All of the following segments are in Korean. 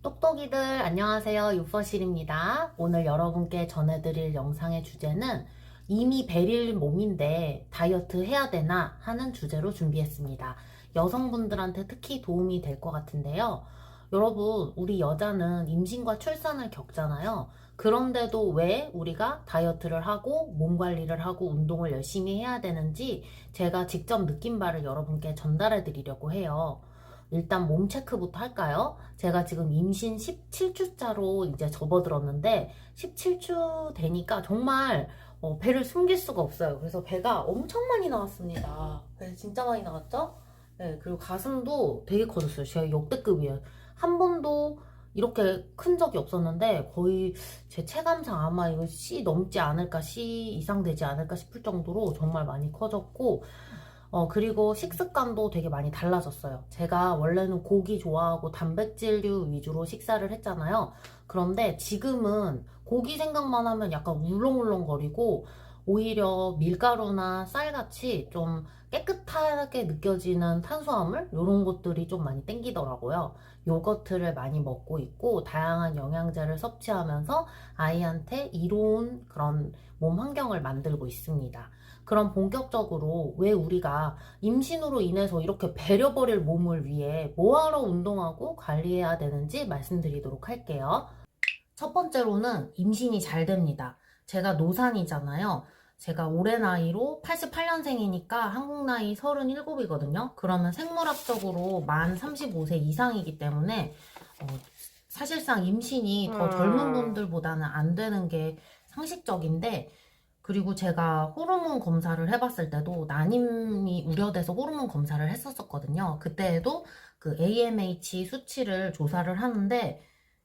똑똑이들 안녕하세요. 유퍼실입니다. 오늘 여러분께 전해드릴 영상의 주제는 이미 베릴 몸인데 다이어트 해야 되나 하는 주제로 준비했습니다. 여성분들한테 특히 도움이 될 것 같은데요. 여러분, 우리 여자는 임신과 출산을 겪잖아요. 그런데도 왜 우리가 다이어트를 하고 몸 관리를 하고 운동을 열심히 해야 되는지 제가 직접 느낀 바를 여러분께 전달해 드리려고 해요. 일단 몸 체크부터 할까요? 제가 지금 임신 17주차로 이제 접어들었는데 17주 되니까 정말 배를 숨길 수가 없어요. 그래서 배가 엄청 많이 나왔습니다. 배 진짜 많이 나왔죠? 네, 그리고 가슴도 되게 커졌어요. 제가 역대급이에요. 한 번도 이렇게 큰 적이 없었는데 거의 제 체감상 아마 이거 C 넘지 않을까, C 이상 되지 않을까 싶을 정도로 정말 많이 커졌고, 그리고 식습관도 되게 많이 달라졌어요. 제가 원래는 고기 좋아하고 단백질류 위주로 식사를 했잖아요. 그런데 지금은 고기 생각만 하면 약간 울렁울렁거리고 오히려 밀가루나 쌀같이 좀 깨끗하게 느껴지는 탄수화물? 이런 것들이 좀 많이 땡기더라고요. 요거트를 많이 먹고 있고 다양한 영양제를 섭취하면서 아이한테 이로운 그런 몸 환경을 만들고 있습니다. 그럼 본격적으로 왜 우리가 임신으로 인해서 이렇게 배려버릴 몸을 위해 뭐하러 운동하고 관리해야 되는지 말씀드리도록 할게요. 첫 번째로는 임신이 잘 됩니다. 제가 노산이잖아요. 제가 올해 나이로 88년생이니까 한국 나이 37이거든요. 그러면 생물학적으로 만 35세 이상이기 때문에 사실상 임신이 더 젊은 분들보다는 안 되는 게 상식적인데, 그리고 제가 호르몬 검사를 해봤을 때도 난임이 우려돼서 호르몬 검사를 했었거든요. 그때에도 그 AMH 수치를 조사를 하는데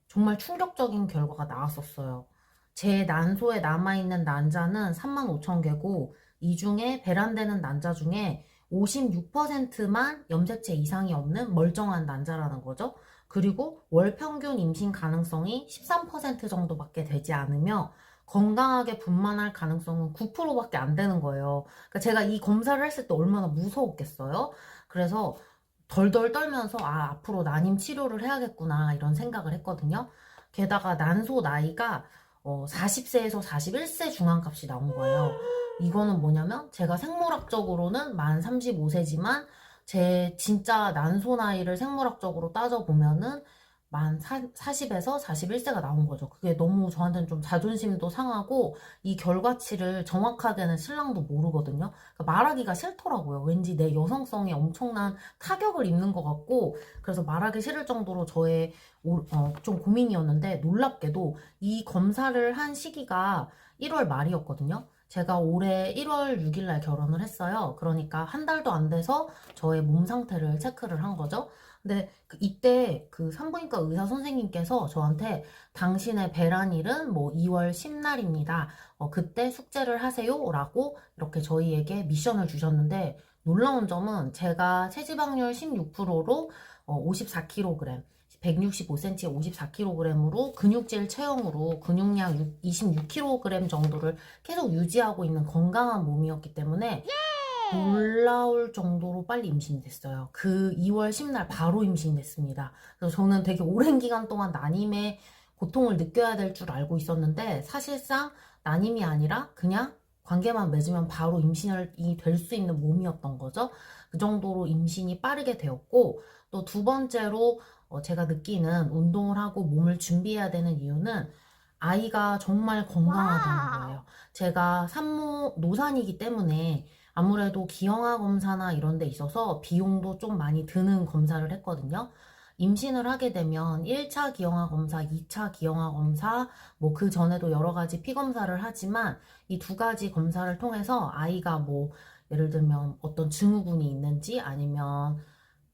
정말 충격적인 결과가 나왔었어요. 제 난소에 남아있는 난자는 35,000개고 이 중에 배란되는 난자 중에 56%만 염색체 이상이 없는 멀쩡한 난자라는 거죠. 그리고 월 평균 임신 가능성이 13% 정도밖에 되지 않으며 건강하게 분만할 가능성은 9%밖에 안 되는 거예요. 그러니까 제가 이 검사를 했을 때 얼마나 무서웠겠어요. 그래서 덜덜 떨면서 앞으로 난임 치료를 해야겠구나 이런 생각을 했거든요. 게다가 난소 나이가 40세에서 41세 중앙값이 나온 거예요. 이거는 뭐냐면 제가 생물학적으로는 만 35세지만 제 진짜 난소 나이를 생물학적으로 따져보면은 만 40에서 41세가 나온 거죠. 그게 너무 저한테는 좀 자존심도 상하고 이 결과치를 정확하게는 신랑도 모르거든요. 그러니까 말하기가 싫더라고요. 왠지 내 여성성에 엄청난 타격을 입는 것 같고, 그래서 말하기 싫을 정도로 저의 좀 고민이었는데, 놀랍게도 이 검사를 한 시기가 1월 말이었거든요. 제가 올해 1월 6일 날 결혼을 했어요. 그러니까 한 달도 안 돼서 저의 몸 상태를 체크를 한 거죠. 근데 이때 그 산부인과 의사 선생님께서 저한테 당신의 배란일은 뭐 2월 10날입니다. 그때 숙제를 하세요. 라고 이렇게 저희에게 미션을 주셨는데, 놀라운 점은 제가 체지방률 16%로 54kg, 165cm에 54kg으로 근육질 체형으로 근육량 26kg 정도를 계속 유지하고 있는 건강한 몸이었기 때문에 놀라울 정도로 빨리 임신이 됐어요. 그 2월 10날 바로 임신이 됐습니다. 그래서 저는 되게 오랜 기간 동안 난임의 고통을 느껴야 될 줄 알고 있었는데 사실상 난임이 아니라 그냥 관계만 맺으면 바로 임신이 될 수 있는 몸이었던 거죠. 그 정도로 임신이 빠르게 되었고, 또 두 번째로 제가 느끼는 운동을 하고 몸을 준비해야 되는 이유는 아이가 정말 건강하다는 거예요. 제가 산모 노산이기 때문에 아무래도 기형아 검사나 이런 데 있어서 비용도 좀 많이 드는 검사를 했거든요. 임신을 하게 되면 1차 기형아 검사, 2차 기형아 검사, 뭐 그 전에도 여러 가지 피 검사를 하지만 이 두 가지 검사를 통해서 아이가 뭐 예를 들면 어떤 증후군이 있는지 아니면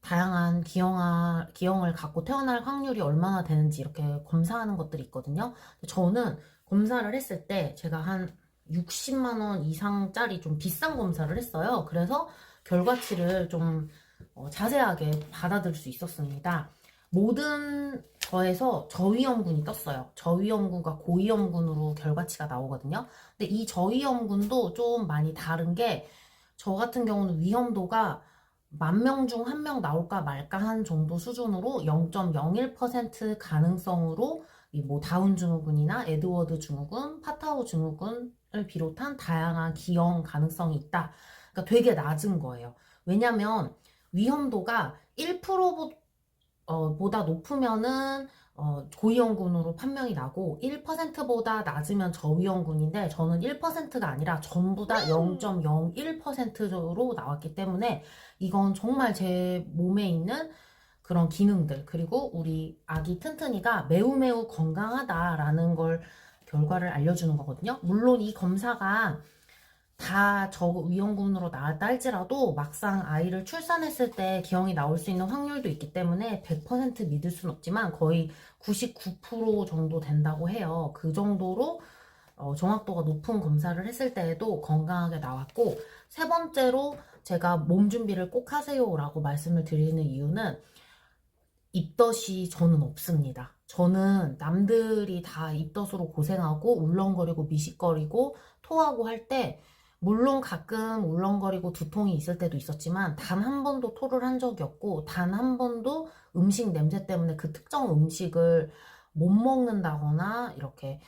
다양한 기형을 갖고 태어날 확률이 얼마나 되는지 이렇게 검사하는 것들이 있거든요. 저는 검사를 했을 때 제가 한 60만 원 이상짜리 좀 비싼 검사를 했어요. 그래서 결과치를 좀 자세하게 받아들일 수 있었습니다. 모든 거에서 저위험군이 떴어요. 저위험군과 고위험군으로 결과치가 나오거든요. 근데 이 저위험군도 좀 많이 다른 게, 저 같은 경우는 위험도가 10,000명 중 1명 나올까 말까 한 정도 수준으로 0.01% 가능성으로 이 뭐 다운 증후군이나 에드워드 증후군, 파타우 증후군을 비롯한 다양한 기형 가능성이 있다. 그러니까 되게 낮은 거예요. 왜냐면 위험도가 1%보다 높으면은 고위험군으로 판명이 나고 1%보다 낮으면 저위험군인데 저는 1%가 아니라 전부 다 0.01%로 나왔기 때문에 이건 정말 제 몸에 있는 그런 기능들 그리고 우리 아기 튼튼이가 매우 매우 건강하다라는 걸 결과를 알려주는 거거든요. 물론 이 검사가 다 저위험군으로 나왔다 할지라도 막상 아이를 출산했을 때 기형이 나올 수 있는 확률도 있기 때문에 100% 믿을 순 없지만 거의 99% 정도 된다고 해요. 그 정도로 정확도가 높은 검사를 했을 때에도 건강하게 나왔고, 세 번째로 제가 몸 준비를 꼭 하세요라고 말씀을 드리는 이유는 입덧이 저는 없습니다. 저는 남들이 다 입덧으로 고생하고 울렁거리고 미식거리고 토하고 할 때 물론 가끔 울렁거리고 두통이 있을 때도 있었지만 단 한 번도 토를 한 적이 없고 단 한 번도 음식 냄새 때문에 그 특정 음식을 못 먹는다거나 이렇게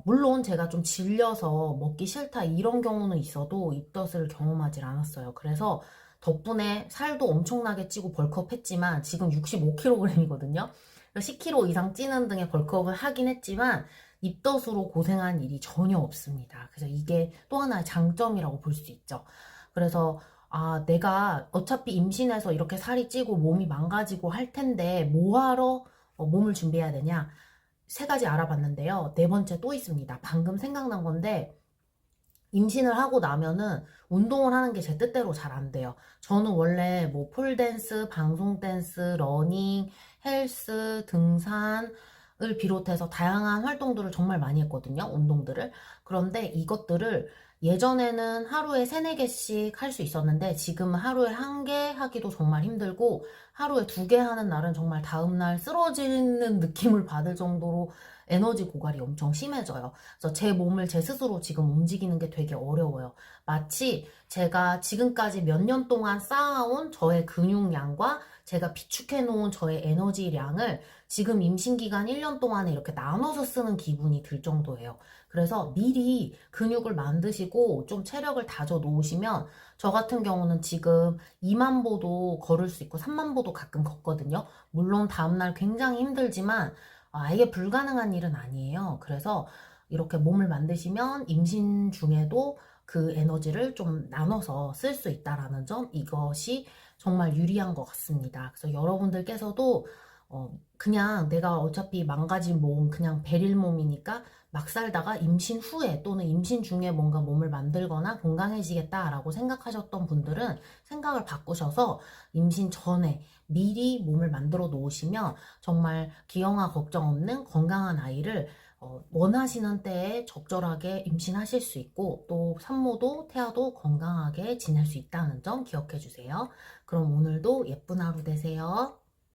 물론 제가 좀 질려서 먹기 싫다 이런 경우는 있어도 입덧을 경험하지 않았어요. 그래서 덕분에 살도 엄청나게 찌고 벌크업했지만 지금 65kg이거든요. 10kg 이상 찌는 등의 벌크업을 하긴 했지만 입덧으로 고생한 일이 전혀 없습니다. 그래서 이게 또 하나의 장점이라고 볼 수 있죠. 그래서 내가 어차피 임신해서 이렇게 살이 찌고 몸이 망가지고 할 텐데 뭐하러 몸을 준비해야 되냐? 세 가지 알아봤는데요. 네 번째 또 있습니다. 방금 생각난 건데 임신을 하고 나면은 운동을 하는 게 제 뜻대로 잘 안 돼요. 저는 원래 뭐 폴댄스, 방송댄스, 러닝, 헬스, 등산을 비롯해서 다양한 활동들을 정말 많이 했거든요. 운동들을. 그런데 이것들을 예전에는 하루에 3, 4개씩 할 수 있었는데 지금은 하루에 1개 하기도 정말 힘들고 하루에 2개 하는 날은 정말 다음날 쓰러지는 느낌을 받을 정도로 에너지 고갈이 엄청 심해져요. 그래서 제 몸을 제 스스로 지금 움직이는 게 되게 어려워요. 마치 제가 지금까지 몇 년 동안 쌓아온 저의 근육량과 제가 비축해 놓은 저의 에너지량을 지금 임신기간 1년 동안에 이렇게 나눠서 쓰는 기분이 들 정도예요. 그래서 미리 근육을 만드시고 좀 체력을 다져 놓으시면 저 같은 경우는 지금 2만 보도 걸을 수 있고 3만 보도 가끔 걷거든요. 물론 다음날 굉장히 힘들지만 이게 불가능한 일은 아니에요. 그래서 이렇게 몸을 만드시면 임신 중에도 그 에너지를 좀 나눠서 쓸 수 있다라는 점, 이것이 정말 유리한 것 같습니다. 그래서 여러분들께서도 그냥 내가 어차피 망가진 몸, 그냥 베릴 몸이니까 막 살다가 임신 후에 또는 임신 중에 뭔가 몸을 만들거나 건강해지겠다라고 생각하셨던 분들은 생각을 바꾸셔서 임신 전에 미리 몸을 만들어 놓으시면 정말 기형아 걱정 없는 건강한 아이를 원하시는 때에 적절하게 임신하실 수 있고 또 산모도 태아도 건강하게 지낼 수 있다는 점 기억해 주세요. 그럼 오늘도 예쁜 하루 되세요.